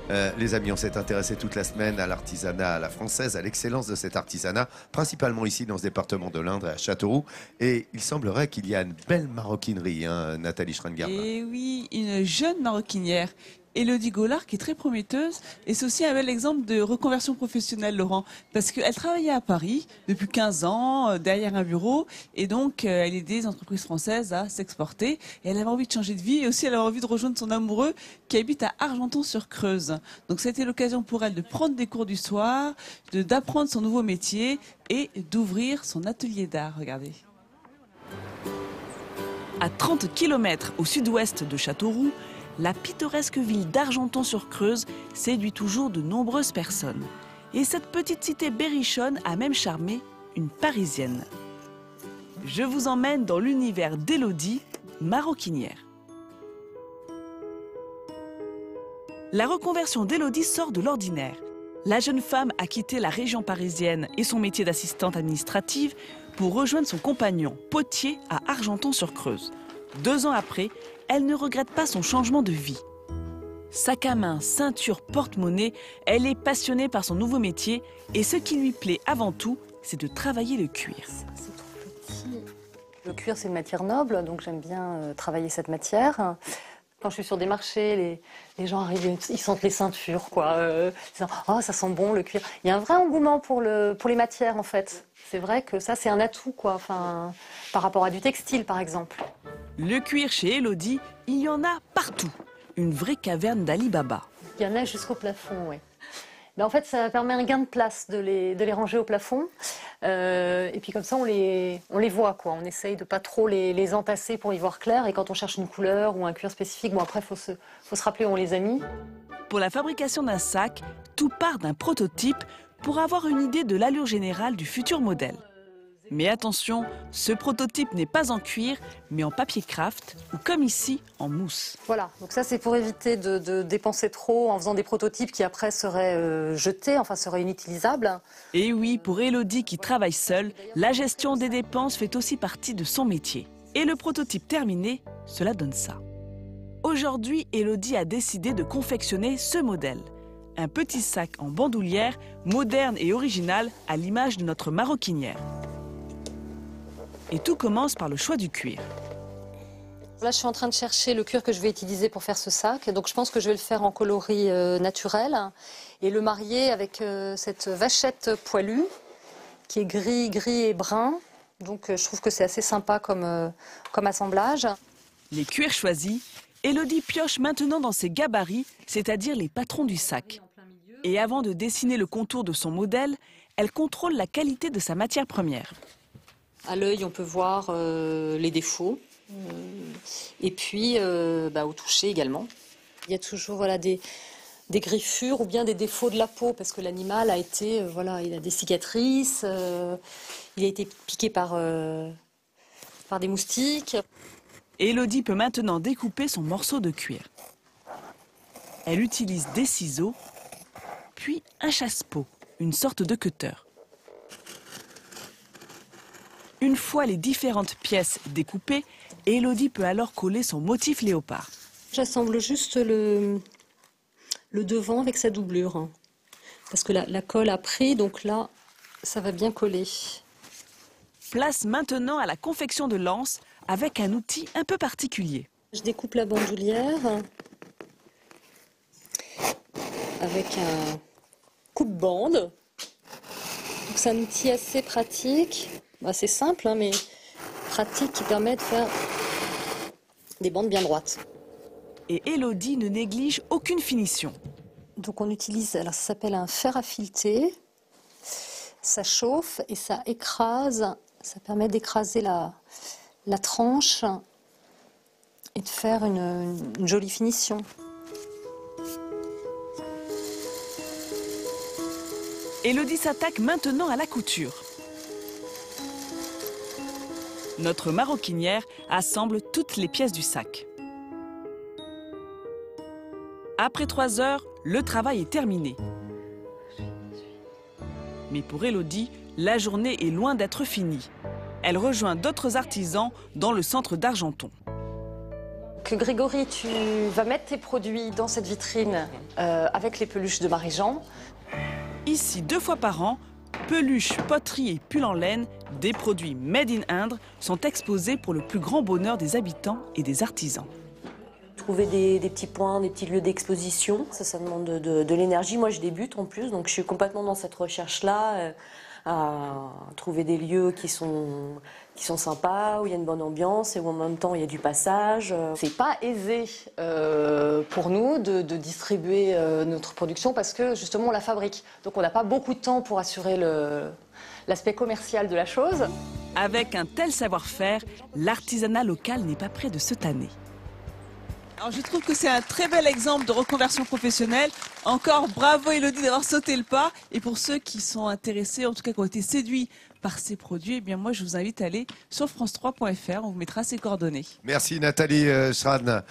Les amis, on s'est intéressé toute la semaine à l'artisanat à la française, à l'excellence de cet artisanat, principalement ici dans ce département de l'Indre et à Châteauroux. Et il semblerait qu'il y a une belle maroquinerie, hein, Nathalie Schrenger. Et oui, une jeune maroquinière, Élodie Gaulard, qui est très prometteuse. Et c'est aussi un bel exemple de reconversion professionnelle, Laurent. Parce qu'elle travaillait à Paris depuis 15 ans, derrière un bureau. Et donc, elle aidait les entreprises françaises à s'exporter. Et elle avait envie de changer de vie. Et aussi, elle avait envie de rejoindre son amoureux qui habite à Argenton-sur-Creuse. Donc, c'était l'occasion pour elle de prendre des cours du soir, d'apprendre son nouveau métier et d'ouvrir son atelier d'art. Regardez. À 30 km au sud-ouest de Châteauroux, la pittoresque ville d'Argenton-sur-Creuse séduit toujours de nombreuses personnes. Et cette petite cité berrichonne a même charmé une Parisienne. Je vous emmène dans l'univers d'Élodie, maroquinière. La reconversion d'Élodie sort de l'ordinaire. La jeune femme a quitté la région parisienne et son métier d'assistante administrative pour rejoindre son compagnon potier à Argenton-sur-Creuse. 2 ans après, elle ne regrette pas son changement de vie. Sac à main, ceinture, porte-monnaie, elle est passionnée par son nouveau métier et ce qui lui plaît avant tout, c'est de travailler le cuir. C'est trop petit. Le cuir, c'est une matière noble, donc j'aime bien travailler cette matière. Quand je suis sur des marchés, les gens arrivent, ils sentent les ceintures, quoi. Ils disent, oh, ça sent bon le cuir. Il y a un vrai engouement pour les matières, en fait. C'est vrai que ça, c'est un atout, quoi. Enfin, par rapport à du textile, par exemple. Le cuir chez Élodie, il y en a partout. Une vraie caverne d'Ali Baba. Il y en a jusqu'au plafond, oui. Mais en fait, ça permet un gain de place de les ranger au plafond. Et puis comme ça, on les voit, quoi. On essaye de pas trop les entasser pour y voir clair. Et quand on cherche une couleur ou un cuir spécifique, bon après, faut se rappeler où on les a mis. Pour la fabrication d'un sac, tout part d'un prototype pour avoir une idée de l'allure générale du futur modèle. Mais attention, ce prototype n'est pas en cuir, mais en papier craft, ou comme ici, en mousse. Voilà, donc ça c'est pour éviter de dépenser trop en faisant des prototypes qui après seraient jetés, enfin seraient inutilisables. Et oui, pour Élodie qui travaille seule, la gestion des dépenses fait aussi partie de son métier. Et le prototype terminé, cela donne ça. Aujourd'hui, Élodie a décidé de confectionner ce modèle. Un petit sac en bandoulière, moderne et original, à l'image de notre maroquinière. Et tout commence par le choix du cuir. Là, je suis en train de chercher le cuir que je vais utiliser pour faire ce sac. Donc, je pense que je vais le faire en coloris naturel et le marier avec cette vachette poilue qui est gris et brun. Donc, je trouve que c'est assez sympa comme assemblage. Les cuirs choisis, Élodie pioche maintenant dans ses gabarits, c'est-à-dire les patrons du sac. Et avant de dessiner le contour de son modèle, elle contrôle la qualité de sa matière première. À l'œil, on peut voir les défauts. Et puis, au toucher également. Il y a toujours des griffures ou bien des défauts de la peau parce que l'animal a été, il a des cicatrices, il a été piqué par des moustiques. Élodie peut maintenant découper son morceau de cuir. Elle utilise des ciseaux, puis un chasse-peau, une sorte de cutter. Une fois les différentes pièces découpées, Élodie peut alors coller son motif léopard. J'assemble juste le devant avec sa doublure. Parce que la colle a pris, donc là, ça va bien coller. Place maintenant à la confection de l'anse avec un outil un peu particulier. Je découpe la bandoulière avec un coupe-bande. C'est un outil assez pratique. C'est simple, mais pratique qui permet de faire des bandes bien droites. Et Élodie ne néglige aucune finition. Donc on utilise, alors ça s'appelle un fer à fileter. Ça chauffe et ça écrase, ça permet d'écraser la tranche et de faire une jolie finition. Élodie s'attaque maintenant à la couture. Notre maroquinière assemble toutes les pièces du sac. Après 3 heures, le travail est terminé. Mais pour Élodie, la journée est loin d'être finie. Elle rejoint d'autres artisans dans le centre d'Argenton. Donc Grégory, tu vas mettre tes produits dans cette vitrine avec les peluches de Marie-Jean. Ici, 2 fois par an, peluches, poteries et pulls en laine, des produits made in Indre, sont exposés pour le plus grand bonheur des habitants et des artisans. Trouver des petits points, des petits lieux d'exposition, ça demande de l'énergie. Moi, je débute en plus, donc je suis complètement dans cette recherche-là, à trouver des lieux qui sont sympas, où il y a une bonne ambiance et où en même temps il y a du passage. C'est pas aisé pour nous de distribuer notre production parce que justement on la fabrique. Donc on n'a pas beaucoup de temps pour assurer l'aspect commercial de la chose. Avec un tel savoir-faire, l'artisanat local n'est pas près de se tanner. Alors je trouve que c'est un très bel exemple de reconversion professionnelle. Encore bravo Élodie d'avoir sauté le pas. Et pour ceux qui sont intéressés, en tout cas qui ont été séduits par ces produits, eh bien moi je vous invite à aller sur france3.fr, on vous mettra ses coordonnées. Merci Nathalie Schran.